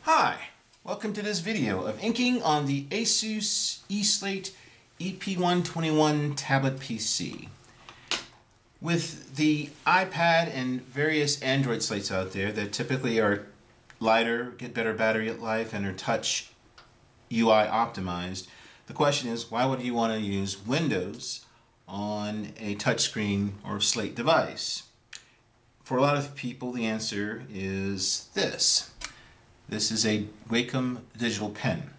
Hi, welcome to this video of inking on the Asus eSlate EP121 tablet PC. With the iPad and various Android slates out there that typically are lighter, get better battery life, and are touch UI optimized, the question is, why would you want to use Windows on a touchscreen or slate device? For a lot of people, the answer is this. This is a Wacom digital pen.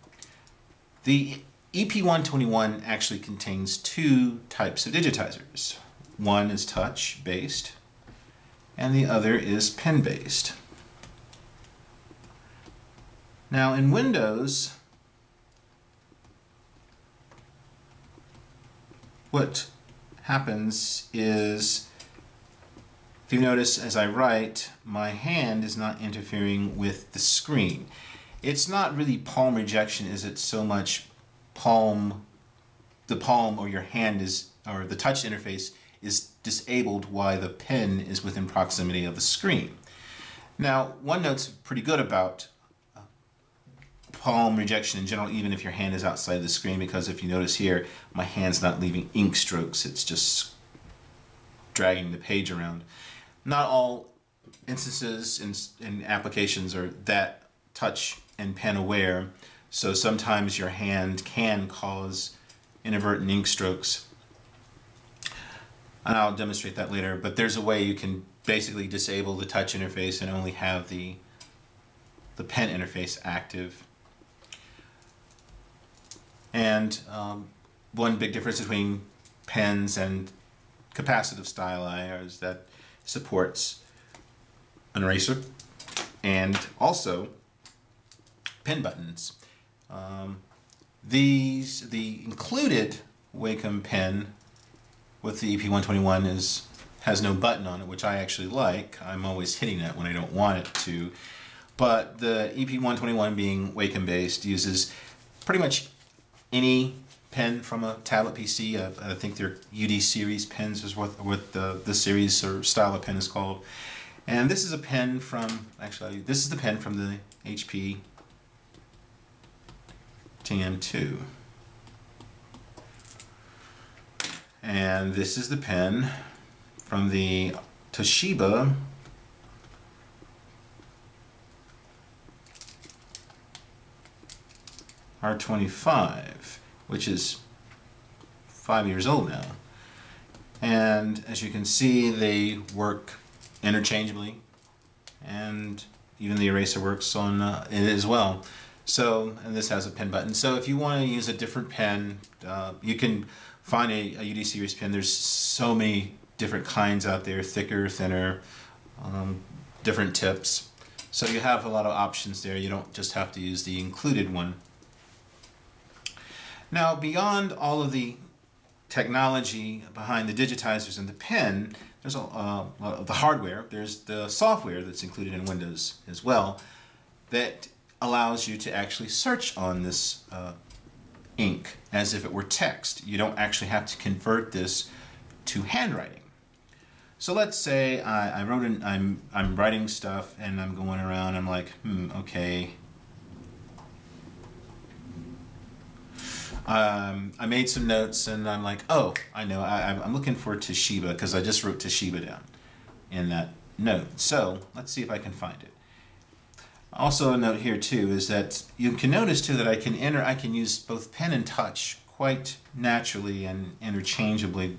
The EP121 actually contains two types of digitizers. One is touch-based, and the other is pen-based. Now in Windows, what happens is, if you notice as I write, my hand is not interfering with the screen. It's not really palm rejection, is it so much the palm or your hand is, or the touch interface is disabled while the pen is within proximity of the screen. Now, OneNote's pretty good about palm rejection in general, even if your hand is outside of the screen, because if you notice here, my hand's not leaving ink strokes, it's just dragging the page around. Not all instances and applications are that touch and pen aware, so sometimes your hand can cause inadvertent ink strokes. And I'll demonstrate that later, but there's a way you can basically disable the touch interface and only have the pen interface active. And one big difference between pens and capacitive styli is that supports an eraser and also pen buttons. The included Wacom pen with the EP121 has no button on it, which I actually like. I'm always hitting it when I don't want it to. But the EP121, being Wacom based, uses pretty much any pen from a tablet PC. I think they're UD series pens is what the series or style of pen is called. And this is a pen from, actually, this is the pen from the HP TM2. And this is the pen from the Toshiba R25, which is 5 years old now. And as you can see, they work interchangeably, and even the eraser works on it as well. So, and this has a pen button. So if you want to use a different pen, you can find a UD series pen. There's so many different kinds out there, thicker, thinner, different tips. So you have a lot of options there. You don't just have to use the included one. Now, beyond all of the technology behind the digitizers and the pen, there's the hardware, there's the software that's included in Windows as well that allows you to actually search on this ink as if it were text. You don't actually have to convert this to handwriting. So let's say I'm writing stuff and I'm going around, I'm like, okay. I made some notes and I'm like, oh, I know, I'm looking for Toshiba because I just wrote Toshiba down in that note. So let's see if I can find it. Also a note here too is that you can notice too that I can use both pen and touch quite naturally and interchangeably.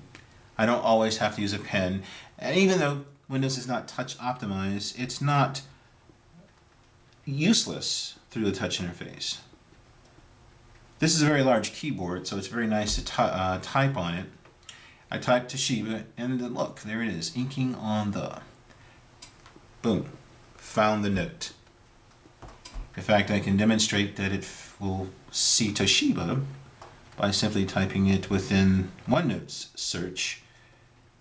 I don't always have to use a pen. And even though Windows is not touch optimized, it's not useless through the touch interface. This is a very large keyboard, so it's very nice to type on it. I typed Toshiba, and look, there it is, inking on the. Boom, found the note. In fact, I can demonstrate that it will see Toshiba by simply typing it within OneNote's search,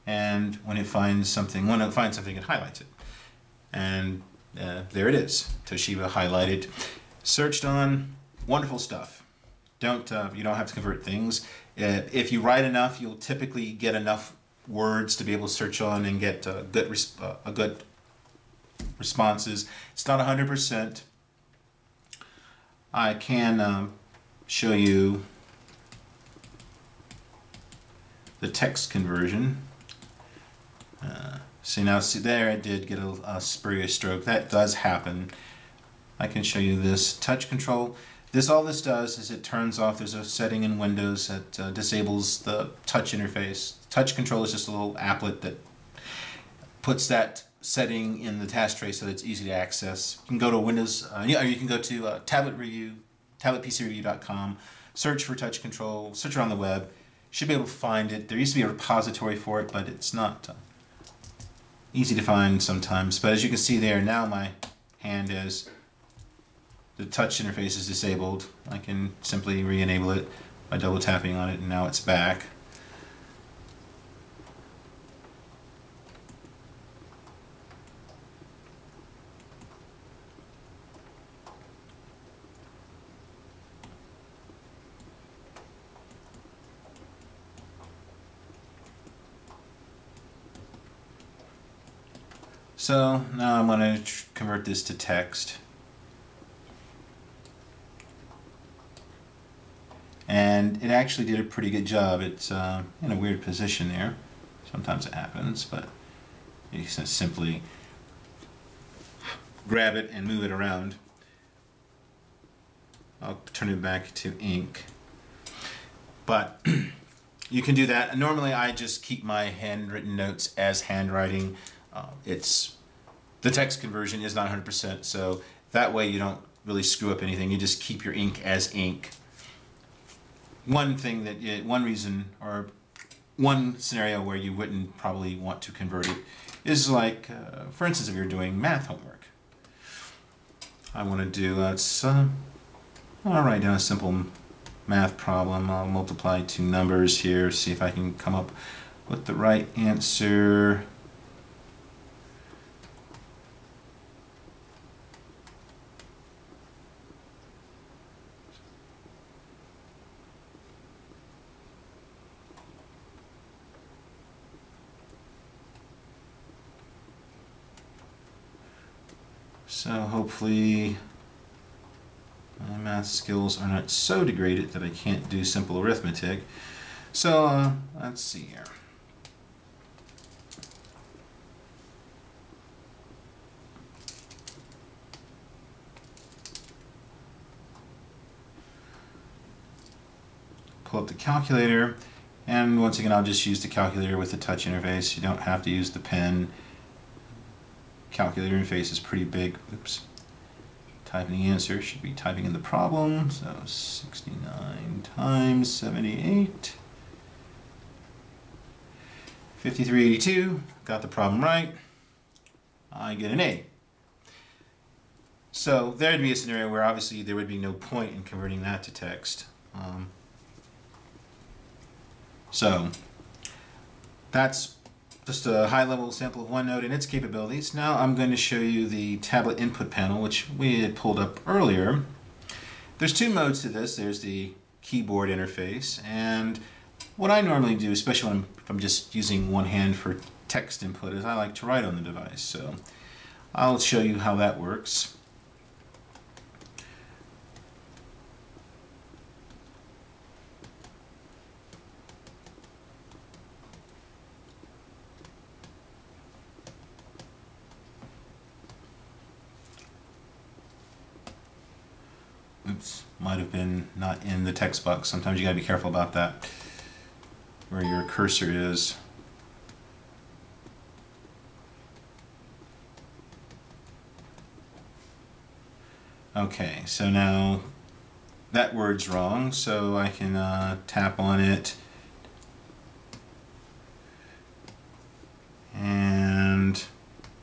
and when it finds something, OneNote finds something, it highlights it. And there it is, Toshiba highlighted, searched on, wonderful stuff. You don't have to convert things. If you write enough, you'll typically get enough words to be able to search on and get good responses. It's not 100%, I can show you the text conversion. So now see there, it did get a spurious stroke. That does happen. I can show you this touch control. All this does is it turns off, there's a setting in Windows that disables the touch interface. Touch control is just a little applet that puts that setting in the task tray so that it's easy to access. You can go to Windows, or you can go to tabletpcreview.com, search for touch control, search around the web. You should be able to find it. There used to be a repository for it, but it's not easy to find sometimes. But as you can see there, now my hand is, the touch interface is disabled. I can simply re-enable it by double tapping on it, and now it's back. So now I'm going to convert this to text. And it actually did a pretty good job. It's in a weird position there. Sometimes it happens, but you can simply grab it and move it around. I'll turn it back to ink. But you can do that. Normally I just keep my handwritten notes as handwriting. The text conversion is not 100%, so that way you don't really screw up anything. You just keep your ink as ink. One reason or one scenario where you wouldn't probably want to convert it is like, for instance, if you're doing math homework. I want to do, I'll write down a simple math problem. I'll multiply two numbers here, see if I can come up with the right answer. So hopefully my math skills are not so degraded that I can't do simple arithmetic. So let's see here. Pull up the calculator, and once again I'll just use the calculator with the touch interface. You don't have to use the pen. Calculator interface is pretty big. Oops. Typing the answer, should be typing in the problem. So 69 times 78. 5382. Got the problem right. I get an A. So there'd be a scenario where obviously there would be no point in converting that to text. So that's just a high-level sample of OneNote and its capabilities. Now I'm going to show you the tablet input panel, which we had pulled up earlier. There's two modes to this. There's the keyboard interface, and what I normally do, especially if I'm just using one hand for text input, is I like to write on the device. So I'll show you how that works. Oops, might have been not in the text box. Sometimes you gotta be careful about that, where your cursor is. Okay, so now that word's wrong, so I can tap on it. And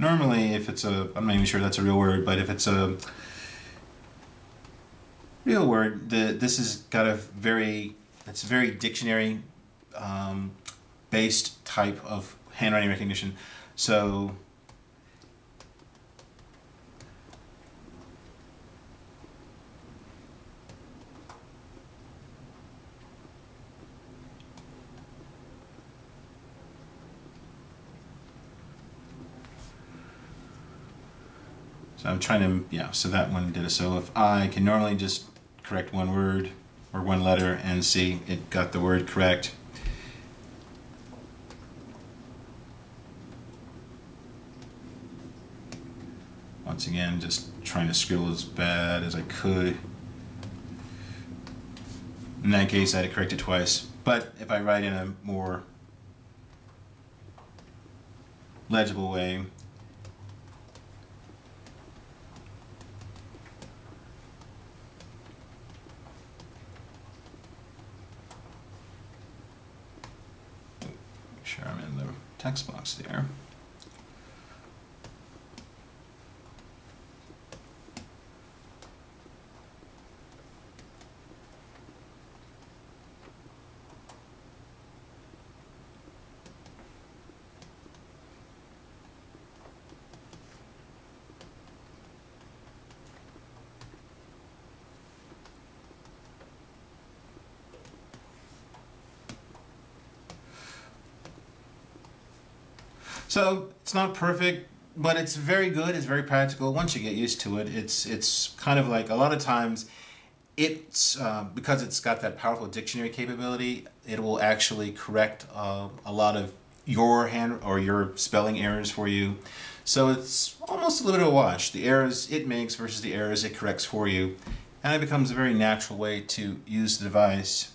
normally if it's I'm not even sure that's a real word, but if it's a real word, this has got it's a very dictionary based type of handwriting recognition. So I'm trying to, yeah, so that one did it. So if I can normally just correct one word or one letter, and see, it got the word correct. Once again, just trying to scribble as bad as I could. In that case, I had to correct it twice. But if I write in a more legible way, make sure I'm in the text box there. So it's not perfect, but it's very good. It's very practical. Once you get used to it, it's kind of like, a lot of times it's because it's got that powerful dictionary capability, it will actually correct a lot of your hand or your spelling errors for you. So it's almost a little bit of a wash. The errors it makes versus the errors it corrects for you, and it becomes a very natural way to use the device.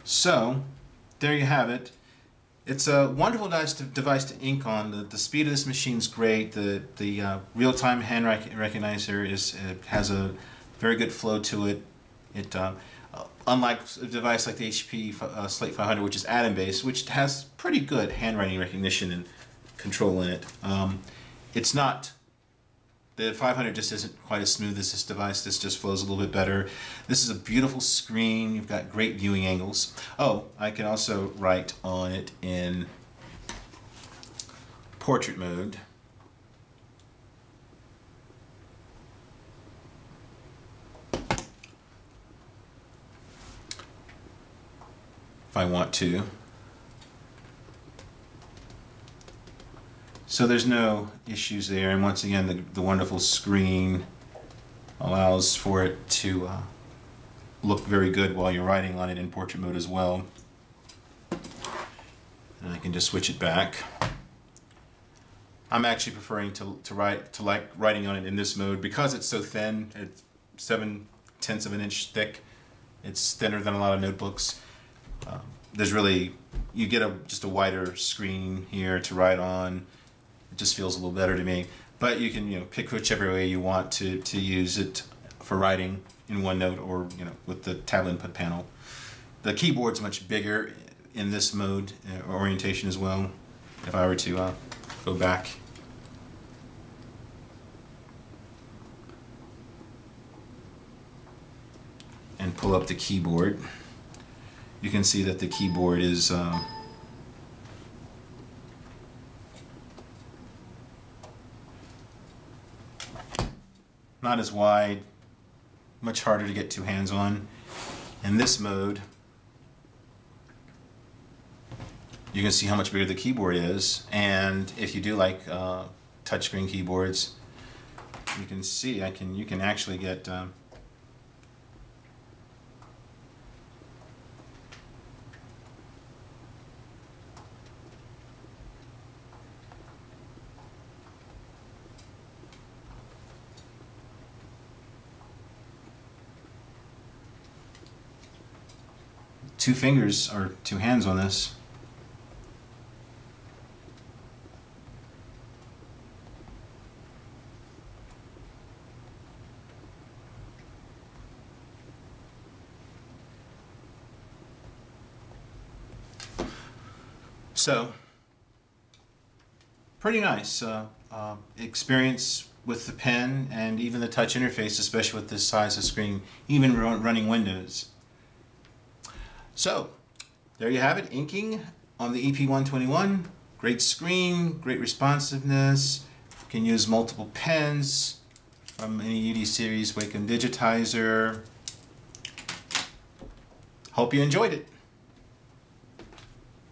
So there you have it. It's a wonderful device to ink on. The speed of this machine is great. The real-time hand recognizer has a very good flow to it. It unlike a device like the HP Slate 500, which is atom-based, which has pretty good handwriting recognition and control in it. It's not. The 500 just isn't quite as smooth as this device. This just flows a little bit better. This is a beautiful screen. You've got great viewing angles. Oh, I can also write on it in portrait mode. If I want to. So there's no issues there, and once again the wonderful screen allows for it to look very good while you're writing on it in portrait mode as well. And I can just switch it back. I'm actually preferring to like writing on it in this mode because it's so thin. It's 7/10 of an inch thick. It's thinner than a lot of notebooks. There's really, you get just a wider screen here to write on. It just feels a little better to me. But you can pick whichever way you want to use it for writing in OneNote or with the tablet input panel. The keyboard's much bigger in this mode orientation as well. If I were to go back. And pull up the keyboard, you can see that the keyboard is not as wide, much harder to get two hands on. In this mode, you can see how much bigger the keyboard is, and if you do like touchscreen keyboards, you can see you can actually get two fingers or two hands on this. So, pretty nice experience with the pen and even the touch interface, especially with this size of screen, even running Windows. So, there you have it, inking on the EP121. Great screen, great responsiveness. You can use multiple pens from any UD series, Wacom Digitizer. Hope you enjoyed it.